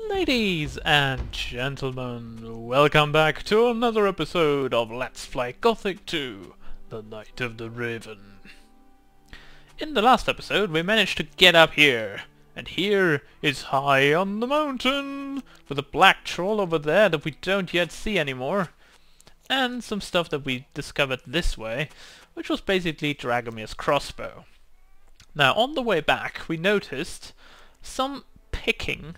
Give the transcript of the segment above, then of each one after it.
Ladies and gentlemen, welcome back to another episode of Let's Play Gothic 2, The Night of the Raven. In the last episode we managed to get up here, and here is high on the mountain, with a black troll over there that we don't yet see anymore, and some stuff that we discovered this way, which was basically Dragomir's crossbow. Now on the way back we noticed some picking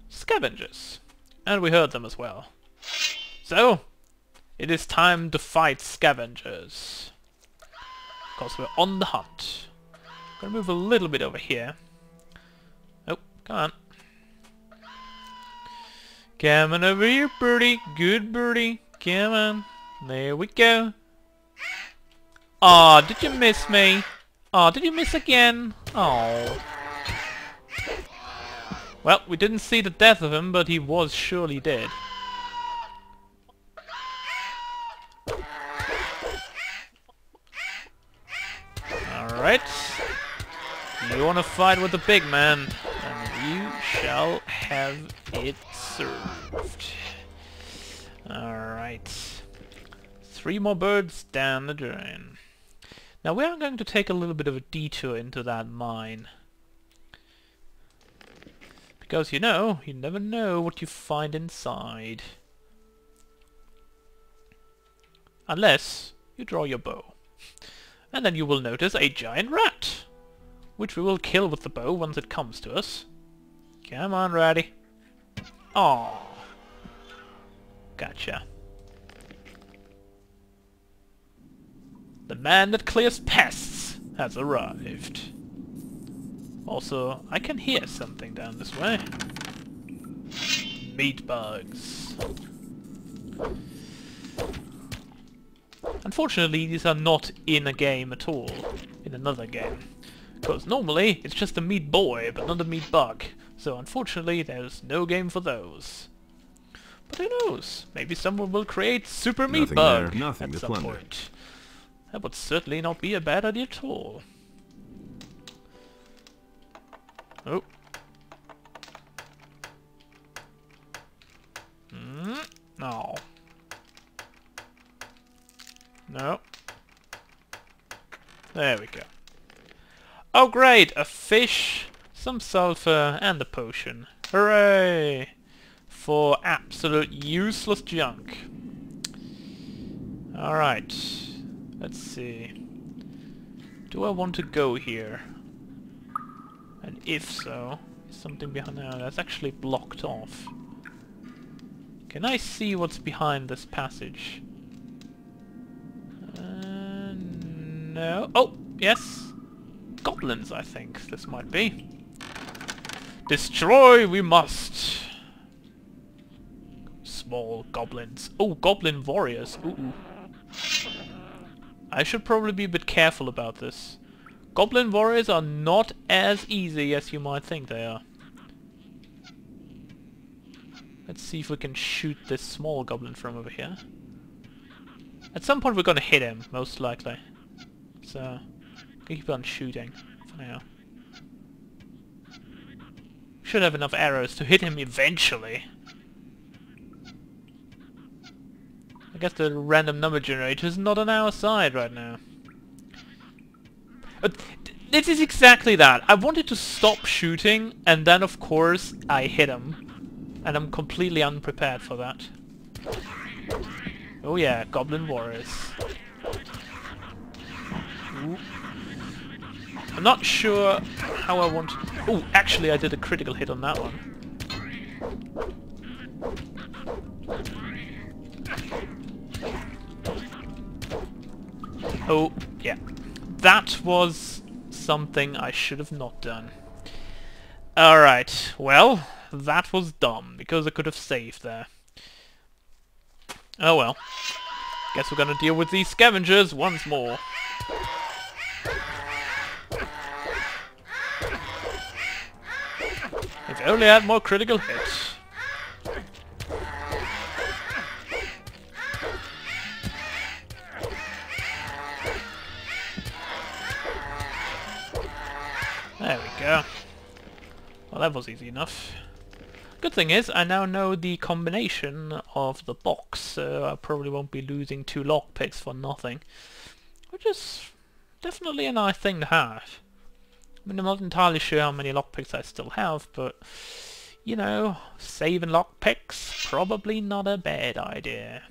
scavengers, and we heard them as well. So it is time to fight scavengers, because we're on the hunt. Gonna move a little bit over here. Oh, come on. Come on over here, birdie. Good birdie. Come on. There we go. Aw, did you miss me? Aw, did you miss again? Oh. Well, we didn't see the death of him, but he was surely dead. Alright. You wanna fight with the big man, and you shall have it served. Alright. 3 more birds down the drain. Now we are going to take a little bit of a detour into that mine. Because, you know, you never know what you find inside. Unless you draw your bow. And then you will notice a giant rat, which we will kill with the bow once it comes to us. Come on, ratty. Aww. Gotcha. The man that clears pests has arrived. Also, I can hear something down this way. Meat bugs. Unfortunately, these are not in a game at all. In another game. Because normally, it's just a meat boy, but not a meat bug. So unfortunately, there's no game for those. But who knows? Maybe someone will create Super Meat Bug at some point. That would certainly not be a bad idea at all. Oh. No. No. There we go. Oh great! A fish, some sulfur, and a potion. Hooray! For absolute useless junk. Alright. Let's see. Do I want to go here? And if so, is something behind there? That's actually blocked off. Can I see what's behind this passage? No. Oh, yes. Goblins, I think this might be. Destroy we must. Small goblins. Oh, goblin warriors. Ooh. I should probably be a bit careful about this. Goblin warriors are not as easy as you might think they are. Let's see if we can shoot this small goblin from over here. At some point we're gonna hit him, most likely. So, keep on shooting for now. Should have enough arrows to hit him eventually. I guess the random number generator is not on our side right now. This is exactly that. I wanted to stop shooting, and then of course I hit him. And I'm completely unprepared for that. Oh yeah, goblin warriors. Ooh. I'm not sure how I want to... Oh, actually I did a critical hit on that one. Oh, yeah. That was something I should have not done. Alright, well, that was dumb, because I could have saved there. Oh well. Guess we're gonna deal with these scavengers once more. If only I had more critical hits. There we go. Well, that was easy enough. Good thing is, I now know the combination of the box, so I probably won't be losing 2 lockpicks for nothing. Which is definitely a nice thing to have. I mean, I'm not entirely sure how many lockpicks I still have, but, you know, saving lockpicks, probably not a bad idea.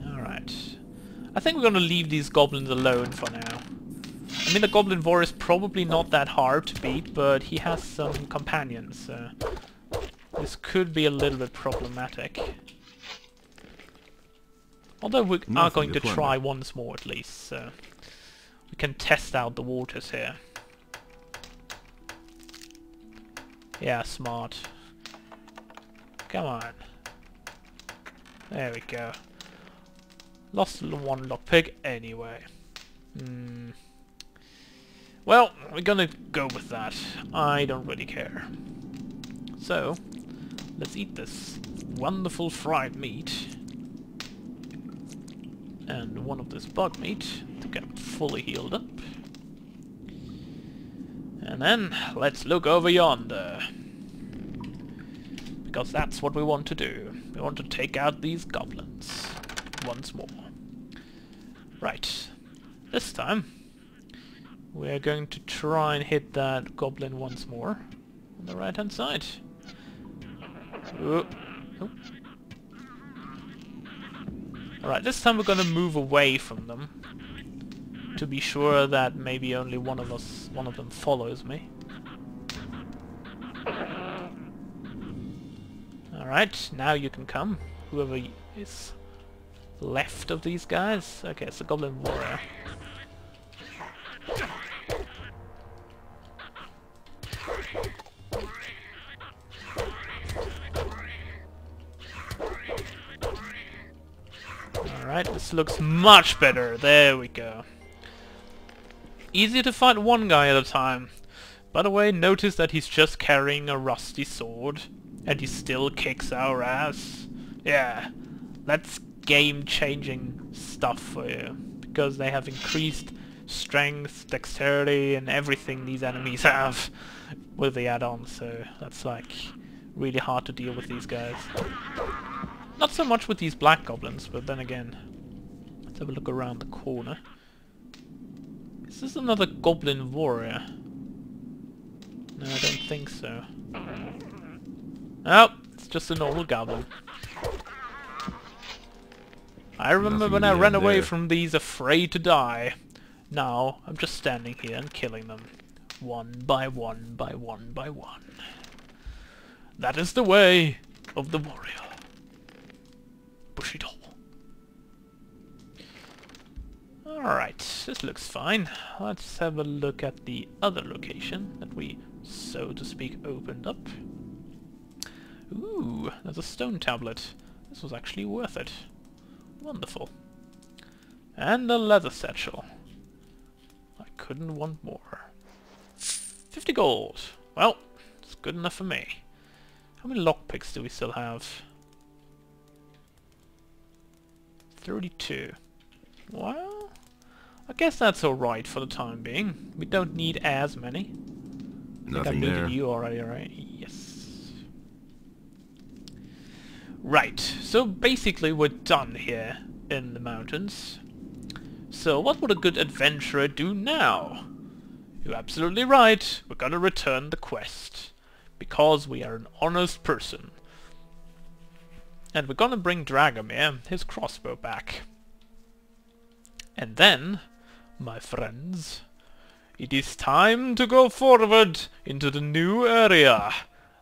Alright. I think we're gonna leave these goblins alone for now. I mean, the Goblin War is probably not that hard to beat, but he has some companions, so this could be a little bit problematic. Although we are going to try once more at least, so we can test out the waters here. Yeah, smart. Come on. There we go. Lost 1 lockpick anyway. Well, we're gonna go with that. I don't really care. So, let's eat this wonderful fried meat. And 1 of this bug meat to get fully healed up. And then, let's look over yonder. Because that's what we want to do. We want to take out these goblins once more. Right. This time, we're going to try and hit that goblin once more on the right hand side. Oh. Oh. Alright, this time we're gonna move away from them to be sure that maybe only one of them follows me. Alright, now you can come. Whoever is left of these guys. Okay, it's the Goblin Warrior. Alright, this looks much better. There we go. Easier to fight one guy at a time. By the way, notice that he's just carrying a rusty sword, and he still kicks our ass. Yeah, that's game-changing stuff for you, because they have increased strength, dexterity, and everything these enemies have with the add-ons, so that's like really hard to deal with these guys. Not so much with these black goblins, but then again, let's have a look around the corner. Is this another Goblin Warrior? No, I don't think so. Oh, it's just a normal goblin. I remember when I ran away from these afraid to die. Now, I'm just standing here and killing them. One by one by one by one. That is the way of the warrior. Bushido. Alright, this looks fine. Let's have a look at the other location that we, so to speak, opened up. Ooh, there's a stone tablet. This was actually worth it. Wonderful. And a leather satchel. I couldn't want more. 50 gold. Well, it's good enough for me. How many lockpicks do we still have? 32. Well, I guess that's alright for the time being. We don't need as many. I think I needed you already, right? Yes. Right, so basically we're done here in the mountains. So what would a good adventurer do now? You're absolutely right. We're gonna return the quest. Because we are an honest person. And we're gonna bring Dragomir his crossbow back. And then, my friends, it is time to go forward into the new area.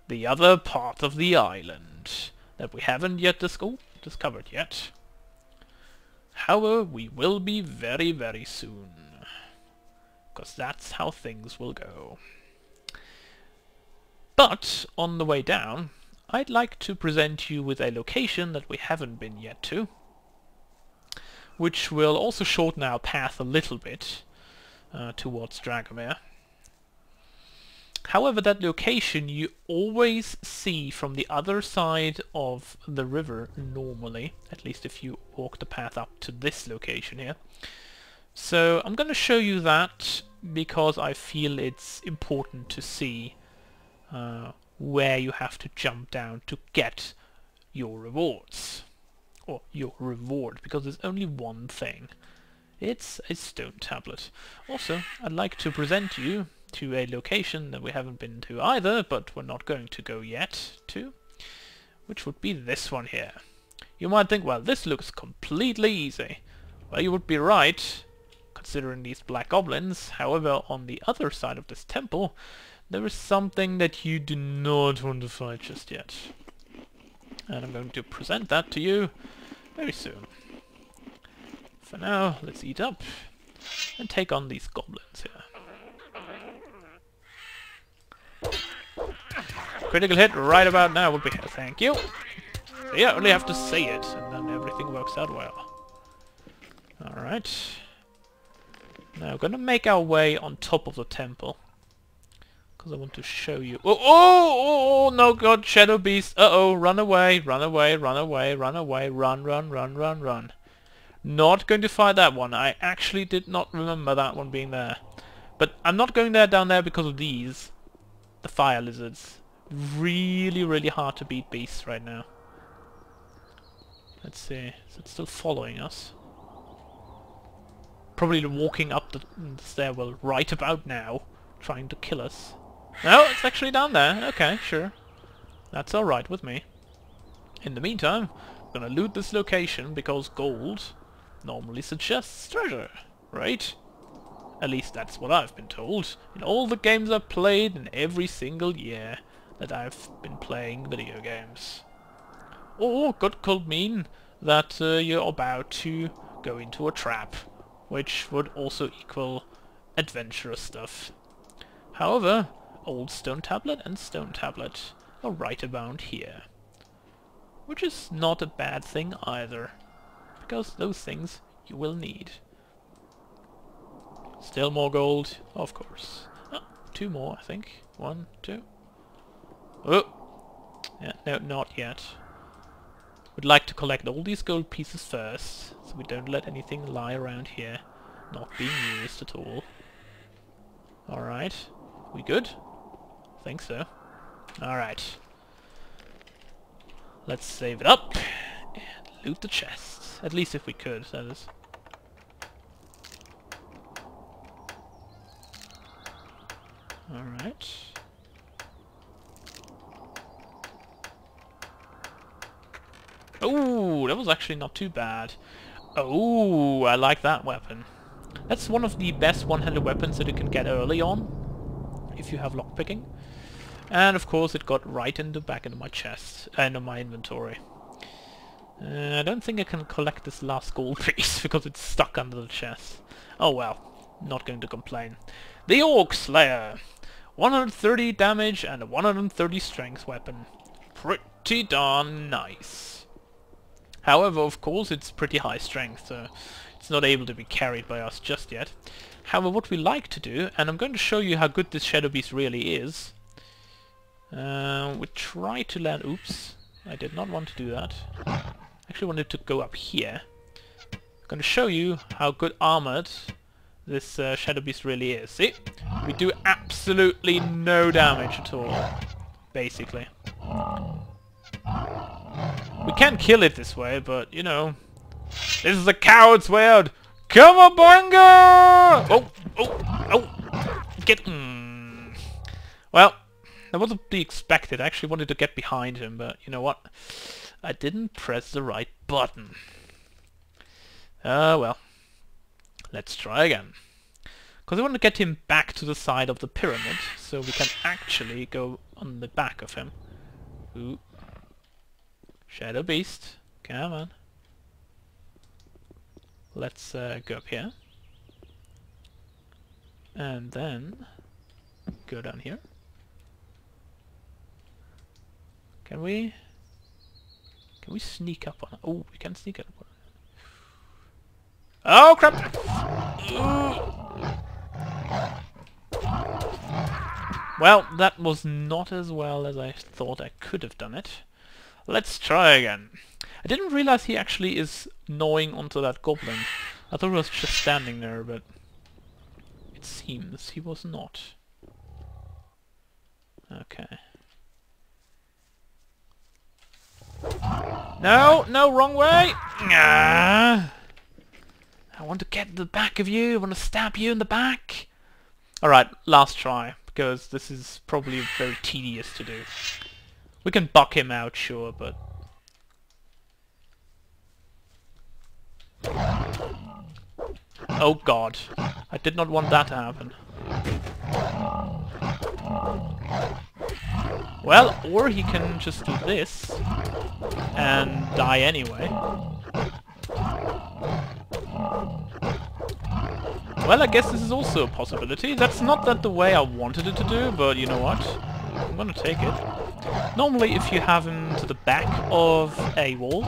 The other part of the island that we haven't yet discovered yet. However, we will be very, very soon. Because that's how things will go. But, on the way down, I'd like to present you with a location that we haven't been yet to, which will also shorten our path a little bit towards Dragomir. However, that location you always see from the other side of the river normally, at least if you walk the path up to this location here. So I'm going to show you that because I feel it's important to see where you have to jump down to get your rewards. Or your reward, because there's only one thing. It's a stone tablet. Also, I'd like to present you to a location that we haven't been to either, but we're not going to go yet to, which would be this one here. You might think, well, this looks completely easy. Well, you would be right, considering these black goblins. However, on the other side of this temple, there is something that you do not want to fight just yet. And I'm going to present that to you very soon. For now, let's eat up and take on these goblins here. Critical hit right about now would be here. Thank you. Yeah, only have to say it, and then everything works out well. Alright. Now we're gonna make our way on top of the temple. Because I want to show you... Oh, no, God, Shadow Beast. Uh-oh, run away, run away, run away, run away, run, run, run, run, run. Not going to fight that one. I actually did not remember that one being there. But I'm not going down there because of these. The fire lizards. Really, really hard to beat beasts right now. Let's see. Is it still following us? Probably walking up the stairwell right about now, trying to kill us. No, it's actually down there. Okay, sure. That's alright with me. In the meantime, I'm gonna loot this location because gold normally suggests treasure, right? At least that's what I've been told in all the games I've played in every single year that I've been playing video games. Or could mean that you're about to go into a trap, which would also equal adventurous stuff. However, old stone tablet and stone tablet are right about here. Which is not a bad thing either, because those things you will need. Still more gold, of course. Oh, 2 more, I think. 1, 2. Oh! Yeah, no, not yet. Would like to collect all these gold pieces first, so we don't let anything lie around here, not being used at all. Alright. We good? Think so. Alright. Let's save it up and loot the chests. At least if we could, that is. Alright. Oh, that was actually not too bad. Oh, I like that weapon. That's one of the best one-handed weapons that you can get early on, if you have lockpicking. And of course it got right in the back into my chest, into my inventory. I don't think I can collect this last gold piece because it's stuck under the chest. Oh well, not going to complain. The Orc Slayer! 130 damage and a 130 strength weapon. Pretty darn nice. However, of course, it's pretty high strength, so it's not able to be carried by us just yet. However, what we like to do, and I'm going to show you how good this Shadow Beast really is. We try to land... Oops, I did not want to do that. I actually wanted to go up here. I'm going to show you how good armored this Shadow Beast really is. See? We do absolutely no damage at all, basically. We can kill it this way, but, you know, this is a coward's way out. Come on, Bongo! Oh, oh, oh! Get... Well, that wasn't to be expected. I actually wanted to get behind him, but you know what? I didn't press the right button. Well. Let's try again. Because I want to get him back to the side of the pyramid, so we can actually go on the back of him. Ooh. Shadow Beast. Come on. Let's go up here. And then go down here. Can we sneak up on it? Oh, we can sneak up on it. Oh crap! Well, that was not as well as I thought I could have done it. Let's try again. I didn't realize he actually is gnawing onto that goblin. I thought he was just standing there, but it seems he was not. Okay. No, no, wrong way! Ah, I want to get the back of you, I want to stab you in the back! Alright, last try, because this is probably very tedious to do. We can buck him out, sure, but... Oh god, I did not want that to happen. Well, or he can just do this and die anyway. Well, I guess this is also a possibility. That's not that the way I wanted it to do, but you know what? I'm gonna take it. Normally, if you have him to the back of a wall,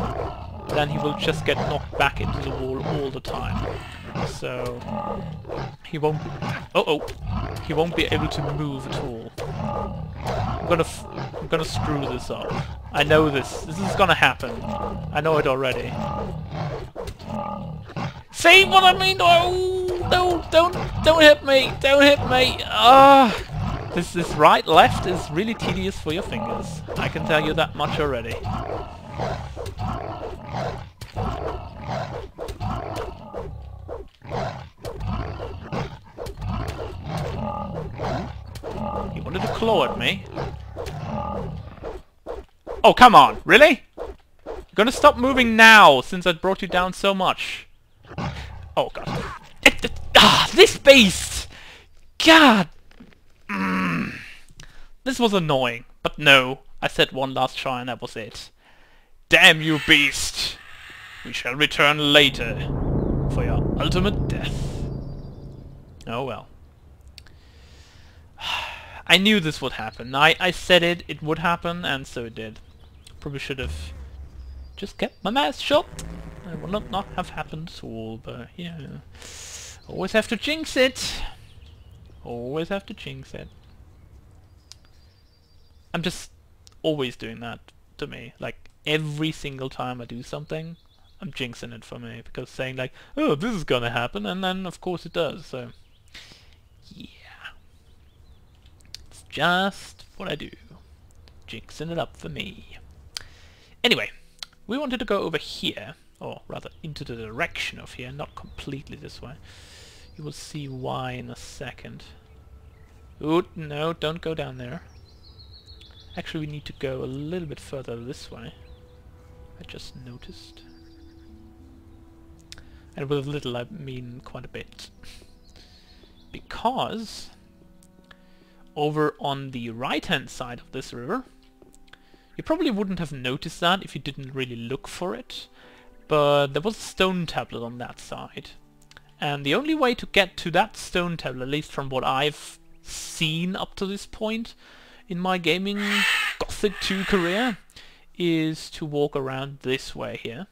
then he will just get knocked back into the wall all the time. So he won't be, he won't be able to move at all. I'm gonna screw this up. I know this. This is gonna happen. I know it already. See what I mean? Oh no! Don't hit me! Don't hit me! This right left is really tedious for your fingers. I can tell you that much already. He wanted to claw at me. Oh, come on! Really? You're gonna stop moving now, since I brought you down so much. Oh, God. This beast! God! This was annoying. But no, I said one last try and that was it. Damn you, beast! We shall return later for your ultimate death. Oh well. I knew this would happen. I said it would happen, and so it did. Probably should have just kept my mouth shut. It would not have happened at all, but yeah. Always have to jinx it. Always have to jinx it. I'm just always doing that to me. Like, every single time I do something, I'm jinxing it for me. Because saying like, oh, this is gonna happen, and then of course it does, so... yeah. It's just what I do. Jinxing it up for me. Anyway, we wanted to go over here, or rather into the direction of here, not completely this way. You will see why in a second. Ooh, no, don't go down there. Actually, we need to go a little bit further this way. I just noticed. And with little I mean quite a bit. Because over on the right-hand side of this river, you probably wouldn't have noticed that if you didn't really look for it, but there was a stone tablet on that side. And the only way to get to that stone tablet, at least from what I've seen up to this point in my gaming Gothic 2 career, is to walk around this way here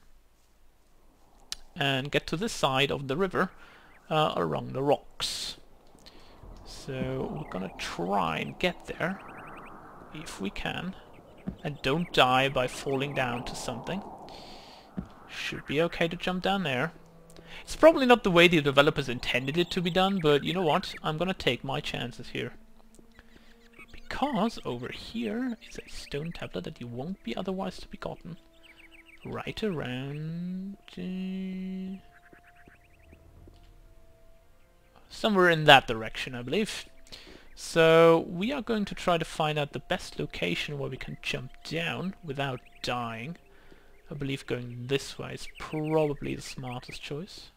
and get to this side of the river along the rocks. So we're gonna try and get there if we can, and don't die by falling down to something. Should be okay to jump down there. It's probably not the way the developers intended it to be done, but you know what? I'm gonna take my chances here. Because over here is a stone tablet that you won't be otherwise to be gotten. Right around... somewhere in that direction, I believe. So we are going to try to find out the best location where we can jump down without dying. I believe going this way is probably the smartest choice.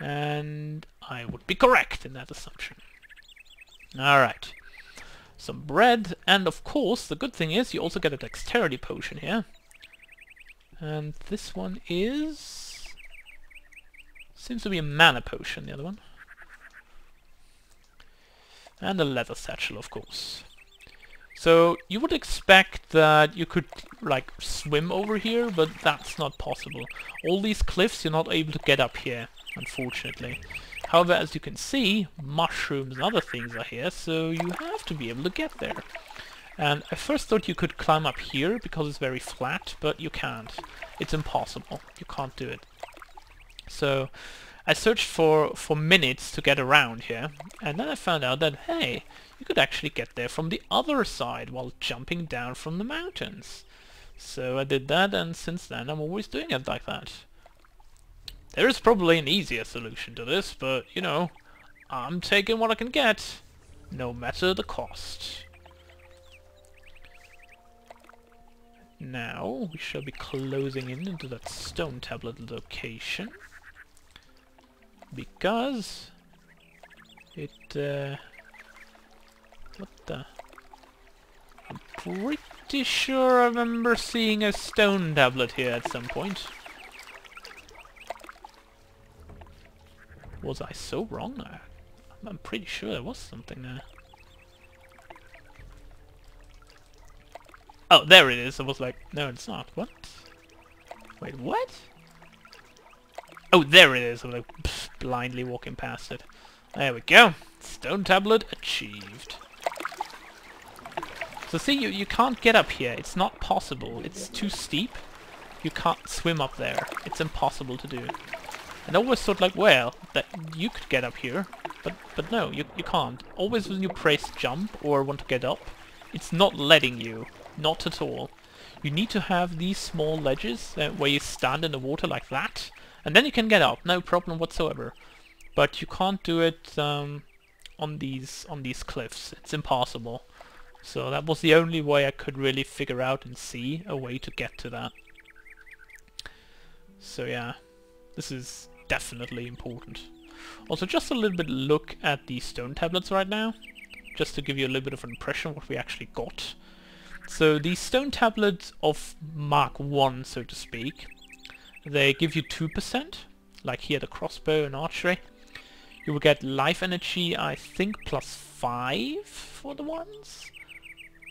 And I would be correct in that assumption. Alright. Some bread, and of course, the good thing is you also get a dexterity potion here. And this one is... seems to be a mana potion, the other one. And a leather satchel, of course. So you would expect that you could like swim over here, but that's not possible. All these cliffs you're not able to get up here, unfortunately. However, as you can see, mushrooms and other things are here, so you have to be able to get there. And I first thought you could climb up here because it's very flat, but you can't. It's impossible. You can't do it. So I searched for minutes to get around here, and then I found out that, hey, you could actually get there from the other side while jumping down from the mountains. So I did that, and since then I'm always doing it like that. There is probably an easier solution to this, but, you know, I'm taking what I can get, no matter the cost. Now, we shall be closing in into that stone tablet location. Because it, what the? I'm pretty sure I remember seeing a stone tablet here at some point. Was I so wrong? I'm pretty sure there was something there. Oh, there it is. I was like, no, it's not. What? Wait, what? Oh, there it is. I'm like blindly walking past it. There we go. Stone tablet achieved. So see, you can't get up here. It's not possible. It's too steep. You can't swim up there. It's impossible to do. And I always thought like, well, that you could get up here, but no, you can't. Always when you press jump or want to get up, it's not letting you. Not at all. You need to have these small ledges where you stand in the water like that, and then you can get up, no problem whatsoever. But you can't do it on these cliffs. It's impossible. So that was the only way I could really figure out and see a way to get to that. So yeah, this is definitely important. Also, just a little bit look at the stone tablets right now, just to give you a little bit of an impression of what we actually got. So these stone tablets of Mark 1, so to speak, they give you 2%, like here the crossbow and archery. You will get life energy, I think, +5 for the ones.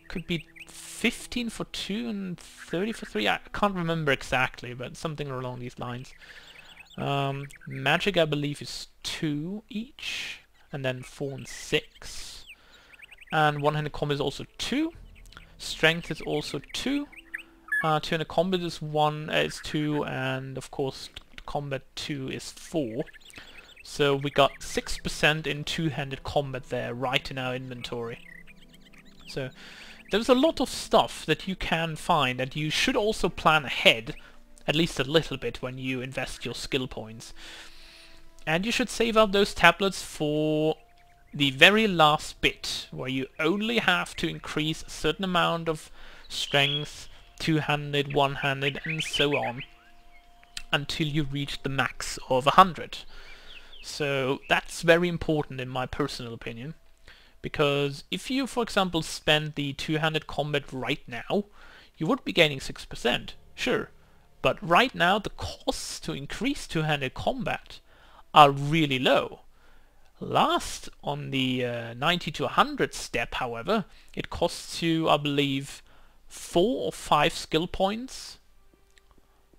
Could be 15 for 2 and 30 for 3. I can't remember exactly, but something along these lines. Magic, I believe, is 2 each, and then 4 and 6. And one-handed combat is also 2. Strength is also 2. Two-handed combat is 2, and of course combat 2 is 4. So we got 6% in two-handed combat there, right in our inventory. So there's a lot of stuff that you can find, and you should also plan ahead, at least a little bit, when you invest your skill points. And you should save up those tablets for the very last bit, where you only have to increase a certain amount of strength, two-handed, one-handed, and so on, until you reach the max of 100. So that's very important in my personal opinion, because if you, for example, spend the two-handed combat right now, you would be gaining 6%, sure, but right now the costs to increase two-handed combat are really low. Last, on the 90 to 100 step, however, it costs you, I believe, 4 or 5 skill points.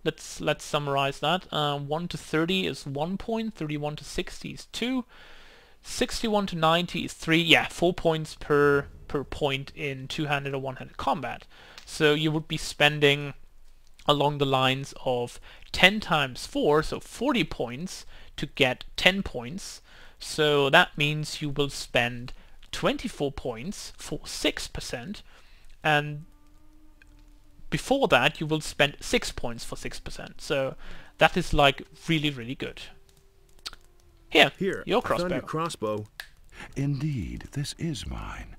Let's summarize that. 1 to 30 is 1 point, 31 to 60 is 2, 61 to 90 is 3, yeah, 4 points per point in two-handed or one-handed combat. So you would be spending along the lines of 10 times 4, so 40 points to get 10 points. So that means you will spend 24 points for 6%, and before that you will spend 6 points for 6%. So that is like really, really good. Here, your crossbow. I found your crossbow. Indeed, this is mine.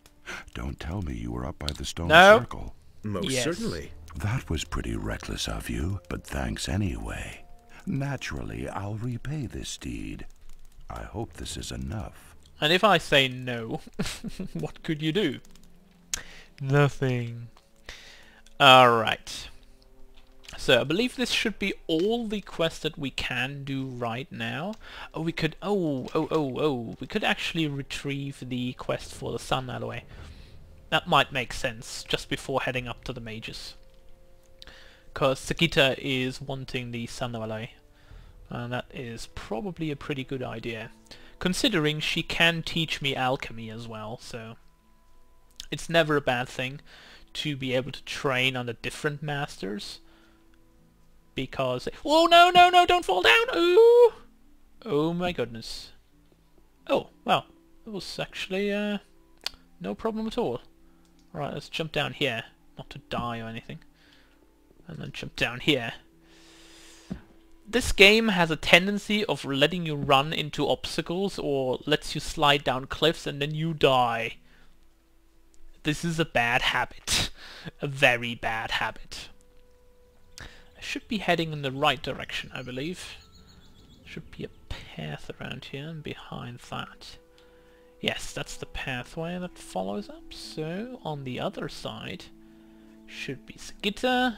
Don't tell me you were up by the stone No. circle. Most certainly. That was pretty reckless of you, but thanks anyway. Naturally, I'll repay this deed. I hope this is enough. And if I say no, what could you do? Nothing. Alright. So I believe this should be all the quests that we can do right now. Oh, we could... we could actually retrieve the quest for the sun alloy. That might make sense, just before heading up to the mages. Because Sagita is wanting the sun alloy. And that is probably a pretty good idea, considering she can teach me alchemy as well, so it's never a bad thing to be able to train under different masters. because... Oh, no, no, no, don't fall down! Ooh! Oh my goodness. Oh, well, it was actually no problem at all. Alright, let's jump down here. Not to die or anything. And then jump down here. This game has a tendency of letting you run into obstacles or lets you slide down cliffs and then you die. This is a bad habit. A very bad habit. I should be heading in the right direction, I believe. Should be a path around here and behind that. Yes, that's the pathway that follows up. So, on the other side should be Sagitta.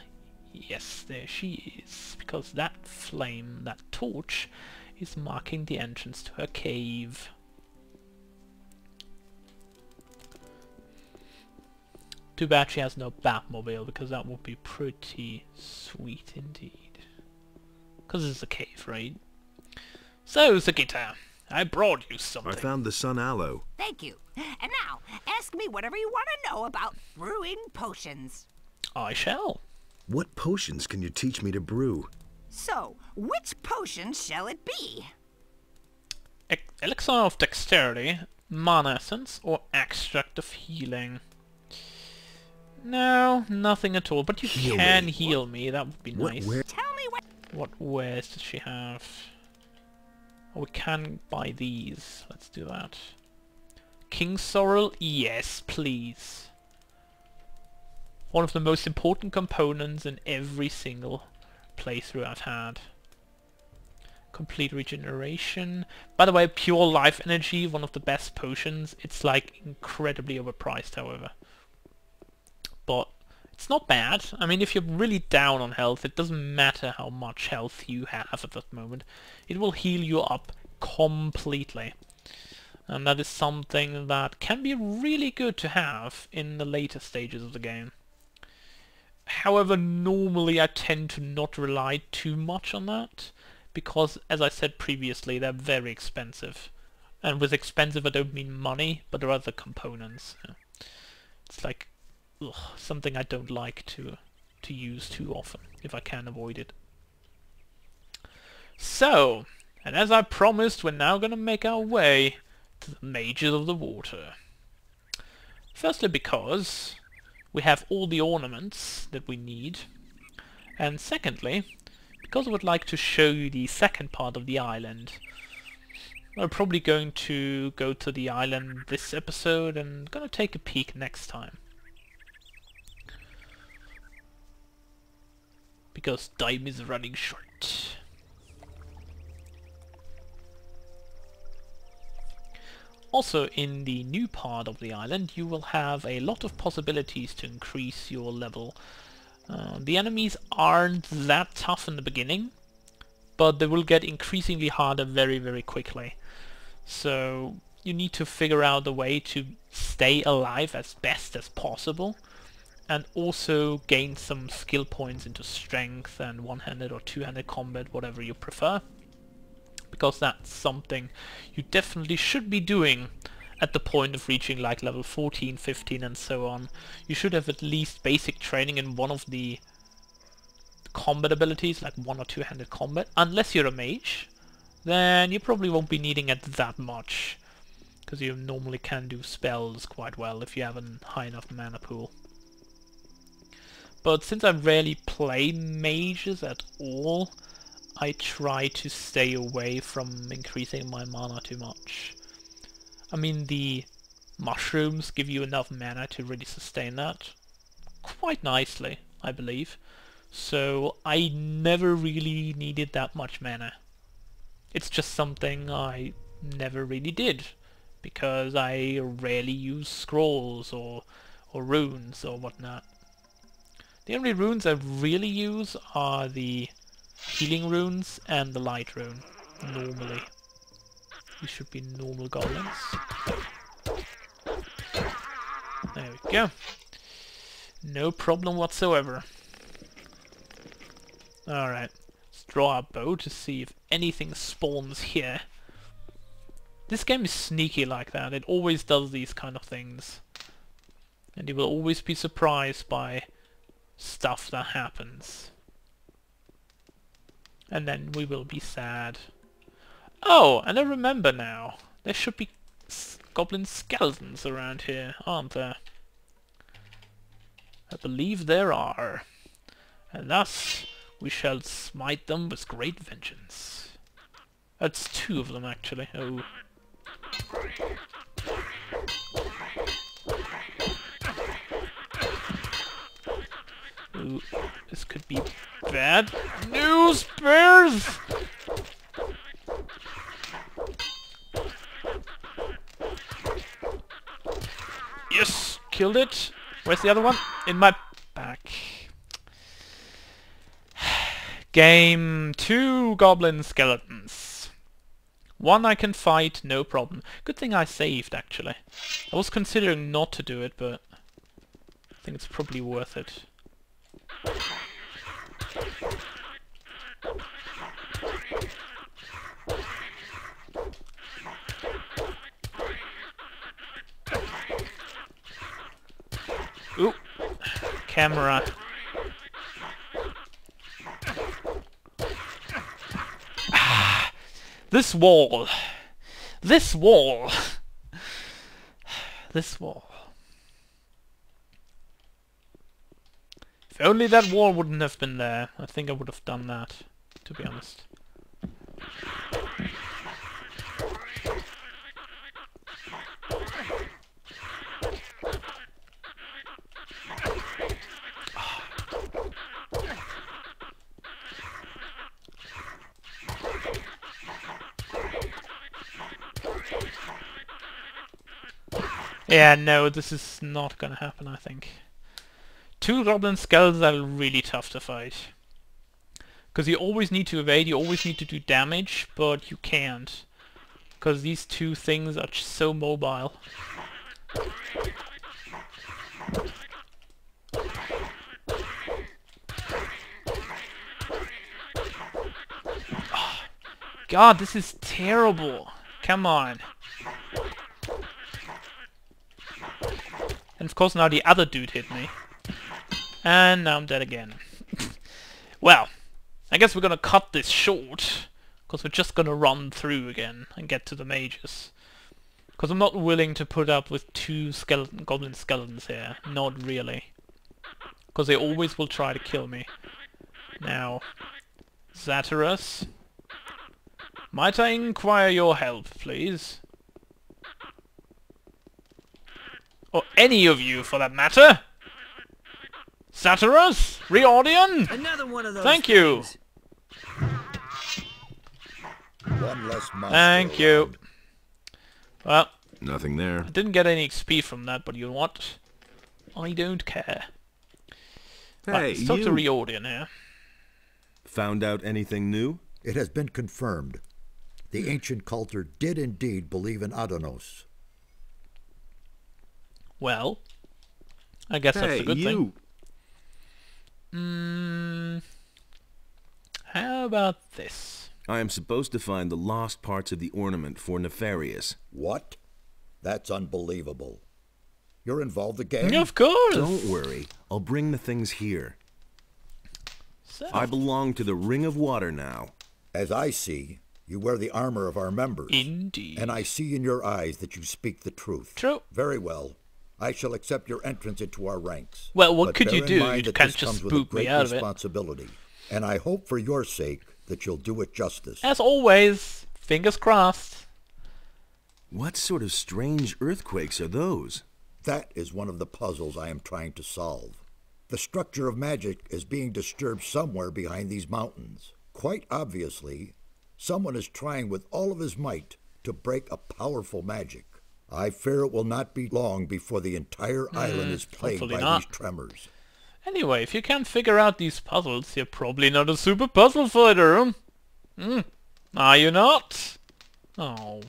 Yes, there she is. Because that flame, that torch, is marking the entrance to her cave. Too bad she has no Batmobile, because that would be pretty sweet indeed. Because it's a cave, right? So, Sagitta, I brought you something. I found the sun aloe. Thank you. And now, ask me whatever you want to know about brewing potions. I shall. What potions can you teach me to brew? So, which potion shall it be? Elixir of Dexterity, Mana Essence, or Extract of Healing? No, nothing at all. But you can heal me. That would be nice. Tell me what... What wares does she have? Oh, we can buy these. Let's do that. King Sorrel? Yes, please. One of the most important components in every single playthrough I've had. Complete regeneration. By the way, pure life energy, one of the best potions. It's like incredibly overpriced, however. But it's not bad. I mean, if you're really down on health, it doesn't matter how much health you have at that moment. It will heal you up completely. And that is something that can be really good to have in the later stages of the game. However, normally I tend to not rely too much on that, because, as I said previously, they're very expensive. And with expensive I don't mean money, but there are other components. It's like something I don't like to use too often, if I can avoid it. So, and as I promised, we're now going to make our way to the Mages of the Water. Firstly because we have all the ornaments that we need, and secondly because I would like to show you the second part of the island. We're probably going to go to the island this episode and gonna take a peek next time. Because time is running short. Also, in the new part of the island you will have a lot of possibilities to increase your level. The enemies aren't that tough in the beginning, but they will get increasingly harder very, very quickly. So you need to figure out a way to stay alive as best as possible, and also gain some skill points into strength and one-handed or two-handed combat, whatever you prefer. Because that's something you definitely should be doing at the point of reaching like level 14, 15 and so on. You should have at least basic training in one of the combat abilities, like one or two-handed combat. Unless you're a mage, then you probably won't be needing it that much, because you normally can do spells quite well if you have a high enough mana pool. But since I rarely play mages at all, I try to stay away from increasing my mana too much. I mean, the mushrooms give you enough mana to really sustain that quite nicely, I believe. So I never really needed that much mana. It's just something I never really did, because I rarely use scrolls or runes or whatnot. The only runes I really use are the healing runes and the light rune, normally. These should be normal golems. There we go. No problem whatsoever. Alright, let's draw our bow to see if anything spawns here. This game is sneaky like that. It always does these kind of things. And you will always be surprised by stuff that happens. And then we will be sad. Oh, and I remember now. There should be goblin skeletons around here, aren't there? I believe there are. And thus we shall smite them with great vengeance. That's 2 of them, actually. Oh. Ooh, this could be bad news, bears! Yes! Killed it! Where's the other one? In my back. Game 2 goblin skeletons. 1 I can fight, no problem. Good thing I saved, actually. I was considering not to do it, but I think it's probably worth it. Ooh! Camera. Ah, this wall. This wall. This wall. If only that wall wouldn't have been there, I think I would have done that, to be honest. Yeah, no, this is not gonna happen, I think. 2 goblin skeletons are really tough to fight. Because you always need to evade, you always need to do damage, but you can't. Because these 2 things are just so mobile. Oh, God, this is terrible. Come on. And of course now the other dude hit me. And now I'm dead again. Well, I guess we're gonna cut this short, because we're just gonna run through again and get to the mages. Because I'm not willing to put up with 2 goblin skeletons here. Not really. Because they always will try to kill me. Now, Zatarus, might I inquire your help, please? Or any of you, for that matter. Zatarus? Riordian? Another one of those. Thank you. One less monster. Thank you. Well, Nothing there. I didn't get any XP from that, but you know what? I don't care. Hey, let's talk to you Riordian here. found out anything new? It has been confirmed. The ancient culter did indeed believe in Adonos. Well, I guess that's a good thing. you. How about this? I am supposed to find the lost parts of the ornament for Nefarious. What? That's unbelievable. You're involved again? Of course! Don't worry, I'll bring the things here. So, I belong to the Ring of Water now. As I see, you wear the armor of our members. indeed. And I see in your eyes that you speak the truth. True. Very well. I shall accept your entrance into our ranks. Well, what But could you bear in do? mind You that can't this just comes with a boot me great out of it. responsibility. And I hope for your sake that you'll do it justice. As always, fingers crossed. What sort of strange earthquakes are those? That is one of the puzzles I am trying to solve. The structure of magic is being disturbed somewhere behind these mountains. Quite obviously, someone is trying with all of his might to break a powerful magic. I fear it will not be long before the entire island is plagued hopefully by not. these tremors. Anyway, if you can't figure out these puzzles, you're probably not a super puzzle fighter. Are you not? Oh.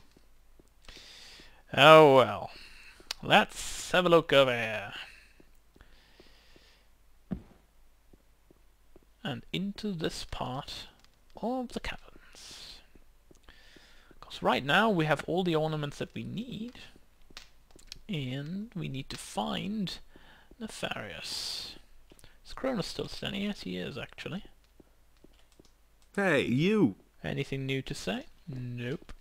Oh well. Let's have a look over here. And into this part of the caverns. Because right now we have all the ornaments that we need. And we need to find Nefarious. Is Cronus still standing? Yes, he is, actually. Hey, you! Anything new to say? Nope.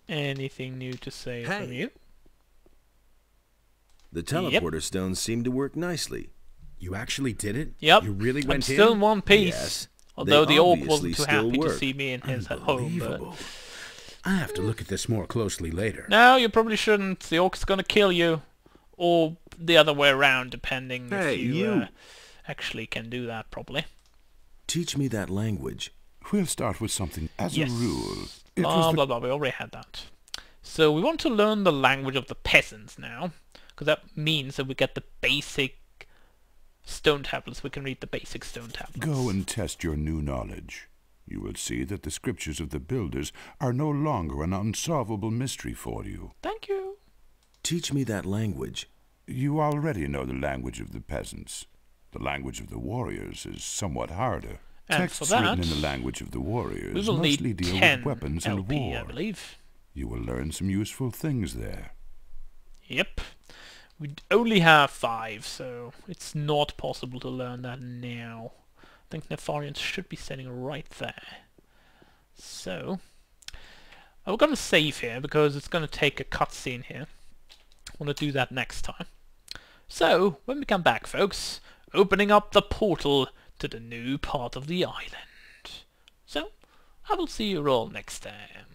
Anything new to say from you? The teleporter stones seem to work nicely. You actually did it? Yep. You really I'm went still in? in one piece. Yes. Although They the orc obviously wasn't too still happy to work. see me in his home, but... Unbelievable. I have to look at this more closely later. No, you probably shouldn't. The orc's gonna kill you. Or the other way around, depending Hey, if you, you. actually can do that properly. Teach me that language. We'll start with something as Yes. a rule. It Blah, was the blah, blah. We already had that. So we want to learn the language of the peasants now. Because that means that we get the basic stone tablets. We can read the basic stone tablets. Go and test your new knowledge. You will see that the scriptures of the builders are no longer an unsolvable mystery for you. Thank you. Teach me that language. You already know the language of the peasants. The language of the warriors is somewhat harder. And Texts for that, written in the language of the warriors We will mostly need deal 10 with weapons and LP, war. I believe. You will learn some useful things there. Yep. We only have 5, so it's not possible to learn that now. I think Nefarians should be sitting right there. So, we're going to save here because it's going to take a cutscene here. I want to do that next time. So, when we come back, folks, opening up the portal to the new part of the island. So, I will see you all next time.